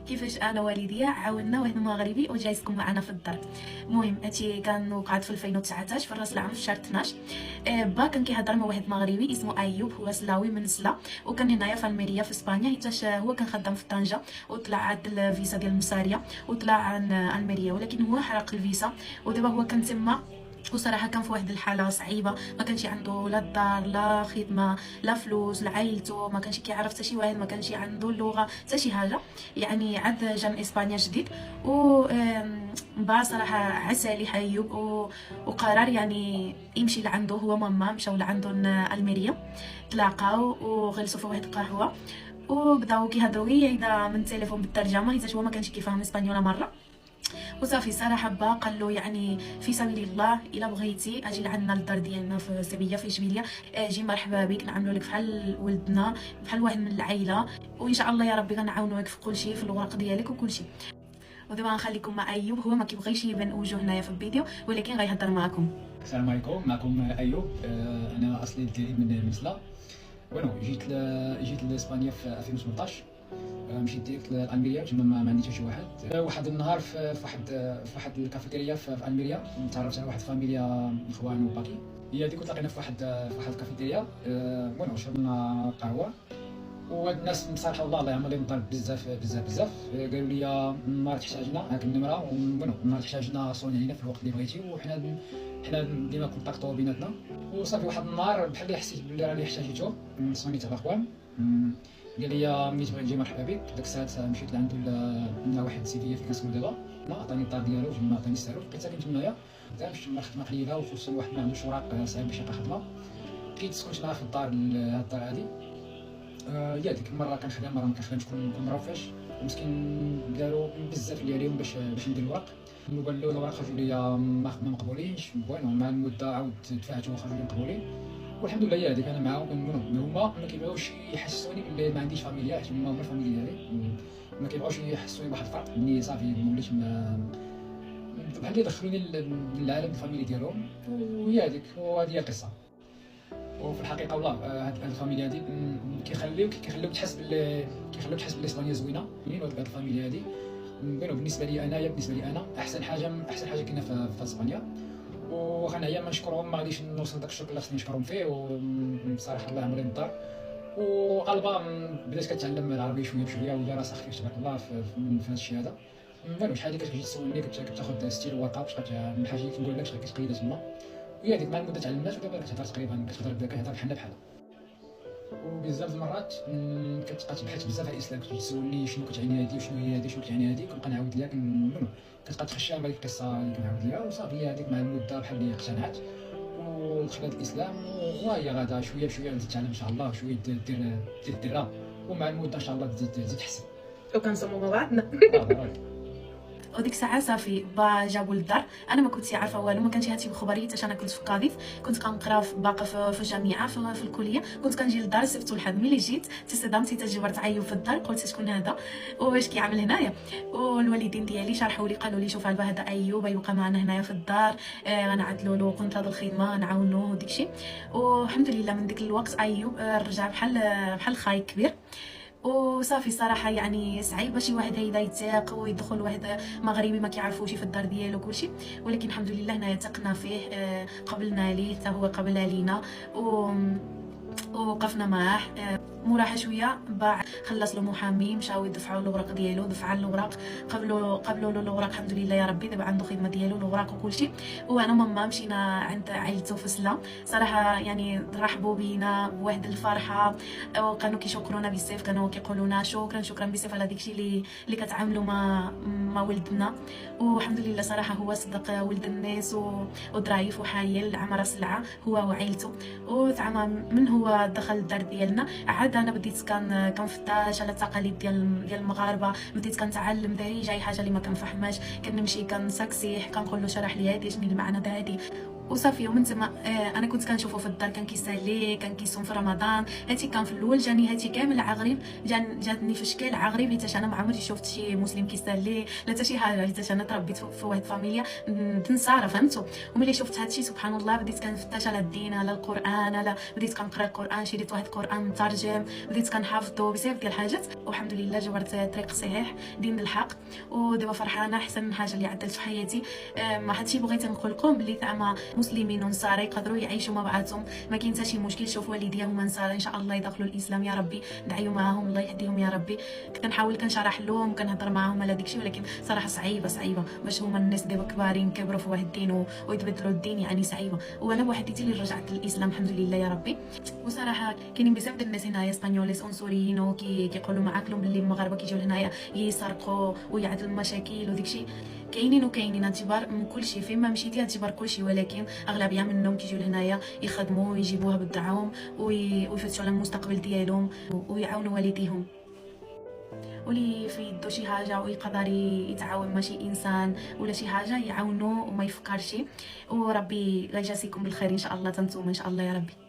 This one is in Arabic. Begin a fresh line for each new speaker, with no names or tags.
كيفاش انا والديا عاوننا واحد مغربي وجا يسكن معنا في الدار. المهم هادشي كان وقعت في 2019 في راس العام في شهر 12. با كان كيهضر مع واحد مغربي اسمه ايوب، هو سلاوي من سلا، وكان هنايا في الميريا في اسبانيا، حيتاش هو كان خدام في طنجه وطلع عاد الفيزا ديال المساريه وطلع عن الميريا، ولكن هو حرق الفيزا ودابا هو كان تما. وصراحه كان في واحد الحاله صعيبه، ما كانش عنده لا الدار لا خدمه لا فلوس لا عائلته، ما كانش كيعرف حتى شي واحد، ما كانش عنده اللغه حتى شي حاجه. يعني عاد جا من اسبانيا جديد و با صراحه عسى لي ايوب وقرر يعني يمشي لعنده، هو ماما مشاو لعنده الميريا، تلاقاو وغلسوا في واحد القهوه وبداو كيهضروا غير من التليفون بالترجمه، حيت هو ما كانش كيفهم اسبانيولا مره. وصافي صراحه با قال له يعني في سبيل الله الا بغيتي اجي لعندنا للدار ديالنا في سبيه في اشبيليه، اجي مرحبا بك، نعملوا لك بحال ولدنا بحال واحد من العائله، وان شاء الله يا ربي غنعاونوك في كل شيء، في الوراق ديالك وكل شيء. ودابا غنخليكم مع ايوب، هو ما كيبغيش يبان وجهه هنايا في الفيديو ولكن غيهضر معكم.
السلام عليكم، معكم ايوب. انا اصلي ديالي من سلا. جيت لاسبانيا في 2018. مشيت ديريكت لالميريا، تما ما عندي حتى شي واحد. واحد النهار في واحد الكافيتيريا في الميريا تعرفت على واحد فاميليا اخوان وباقي. هي هذيك تلاقينا في واحد الكافيتيريا. شربنا قهوه، وهاد الناس بصراحه الله يعمر لهم الدار بزاف. قالوا لي نهار تحتاجنا هاك النمره، نهار تحتاجنا صوني علينا في الوقت اللي بغيتي، وحنا ديما كونتاكطو بيناتنا. وصافي واحد النهار بحال اللي حسيت بلي راني احتاجيتو، صونيت على اخوان. قال لي ملي تبغي تجي مرحبا بك. داك الساعه مشيت لعندو لنا واحد السيديه في كنسمو دابا، عطاني الدار ديالو، جما عطاني الساروت، بقيت ساكن تمايا. مشيت مع خدمه قليله، وخصوصا واحد ما عندوش اوراق صعيب باش يلقى خدمه. بقيت سكنت معاه في الدار هادي. يا ديك المره كنخدم، مره ما كنخدمش، كون مروفاش. مسكين داروا بزاف اللي عليهم باش ندير الورق. قال له الورق خرجوا لي ما مقبولينش. مع المده عاود دفعت وخرجوا لي مقبولين، والحمد لله. هي هذيك انا معاهم. هما ما كيبغيوش يحسسوني باللي ما عنديش فاميليا، حيت هما الفاميليا ديالي. ما كيبغيوش يحسسوني بواحد الفرق، ملي صافي وليت بحال اللي دخلوني للعالم الفاميلي ديالهم. وهي هذيك، وهذه هي القصه. وفي الحقيقه والله هاد الفاميليا هادي كيخليوك تحس باللي اسبانيا زوينه. هاد الفاميليا هادي بالنسبه لي انا احسن حاجه كاينه في اسبانيا. وخنايا ما نشكرهم، ما غاديش نوصل داك الشكر اللي خصني نشكرهم فيه. وبصراحه الله يعمر الدار. وقلبا بدات كتعلم العربيه شويه بشويه، ولا راسها خفيف تبارك الله في هذا الشيء هذا. شحال هادي كتجي تسولني، كتاخذ ستيل ورقه باش الحاجه اللي كنقول لك كتقيدها تما. وهي هذيك مع المده تعلمات، ودابا كتهضر تقريبا كتهضر بحالنا بحالها. وبزاف المرات كتبقى تبحث بزاف على الاسلام، كتجي تسولني شنو كتعني هذه وشنو هي هذه، شنو كتعني هذه، كنبقى نعاود لها. كتبقى تخشى بهذيك القصه اللي كنعاود لها. وصافي هي هذيك مع المده بحال اللي اقتنعت ودخلت الاسلام. وهي غادا شويه بشويه غادي تتعلم ان شاء الله، شويه دير الدره، ومع المده ان شاء الله تزيد تحسن.
وكنصوموا مع بعضنا. وديك الساعه صافي با جابوا للدار. انا ما كنتش عارفه والو، ما كانش هادشي بخبري، حتى انا كنت في قاضيف، كنت كنقرا باقا في الجامعه في الكليه. كنت كنجي للدار السبت والحد. ملي جيت تصدمت، تجبرت عيوب في الدار، قلت شكون هذا واش كيعمل هنايا. والوالدين ديالي شرحوا لي، قالوا لي شوف هذا ايوب يبقى معنا هنايا في الدار، غنعدلوا له كنت هذا الخدمه نعاونوه وداكشي. والحمد لله من ديك الوقت ايوب رجع بحال خاي كبير. وصافي صراحه يعني صعيب شي واحد هيدا يتاق ويدخل واحد مغربي ما كيعرفوش في الدار ديالو كلشي، ولكن الحمد لله هنايا تقنا فيه، قبلنا ليه حتى هو قبل علينا ووقفنا معاه. موراها شويه باع، خلص له محامي، مشاو يدفعوا الاوراق ديالو، دفع الاوراق، قبلوا له الاوراق الحمد لله يا ربي. دابا عنده خدمه ديالو، الاوراق وكلشي. وانا ماما مشينا عند عائلته في سلا، صراحه يعني رحبوا بينا بواحد الفرحه، وكانوا كيشكرونا بزاف، كانوا كيقولوا لنا شكرا بزاف على داكشي اللي كتعاملوا مع ولدنا. والحمد لله صراحه هو صدق ولد الناس وظريف وحايل، عمر سلعه هو وعائلته. وزعما من هو دخل الدار ديالنا عاد انا بديت كنفتش على التقاليد ديال المغاربه، بديت كنتعلم دارجه اي حاجه اللي ما كنفهمهاش، كنمشي كنسكسيح كنقول له شرح لي هذه شنو المعنى ديال هذه وصافي. ومن تما انا كنت كنشوفه في الدار، كان كيسالي، كان كيصوم في رمضان. هاتي كان في الاول جاني هاتي كامل عغريب، جاتني في شكل عغريب، حيت انا ما عمري شفت شي مسلم كيسالي لا حتى شي حاجه، حيت انا تربيت في واحد فاميليا نصارى فهمتوا. وملي شفت هادشي سبحان الله بديت كنفتش على الدين، على القران، بديت كنقرا القران، شريت واحد القران مترجم، بديت كنحفظو بزاف ديال الحاجات. والحمد لله جبرت طريق صحيح دين الحق، ودابا فرحانه. احسن حاجه اللي عدلت في حياتي ما هادشي بغيت نقول لكم بلي زعما مسلمين ونصارى يقدروا يعيشوا مع بعضهم، ما كاين حتى شي مشكل. شوف والديا هما نصارى ان شاء الله يدخلوا الاسلام يا ربي، ندعيو معاهم الله يهديهم يا ربي. كنحاول كنشرح لهم كنهضر معاهم على داكشي، ولكن صراحه صعيبه باش هما الناس دابا كبارين كبروا في واحد الدين ويتبدلوا الدين، يعني صعيبه. وانا بوحديتي اللي رجعت للاسلام الحمد لله يا ربي. وصراحه كاينين بزاف ديال الناس هنايا اسبانيوليس عنصريين كيقولوا معاكلهم باللي المغاربه كيجيو لهنايا يسرقوا ويعدلوا المشاكل وداكشي. كاينين اعتبار من كل شيء، فيما مشيتي اعتبار كل شيء، ولكن اغلبيه منهم كيجيو لهنايا يخدموا ويجيبوها بالدعوم ويفتشوا على المستقبل ديالهم ويعاونوا والديهم. واللي في يدو شي حاجه ويقدر يتعاون مع شي انسان ولا شي حاجه يعاونوا وما يفكرش، وربي لا يجازيكم بالخير ان شاء الله. تنتوما ان شاء الله يا ربي.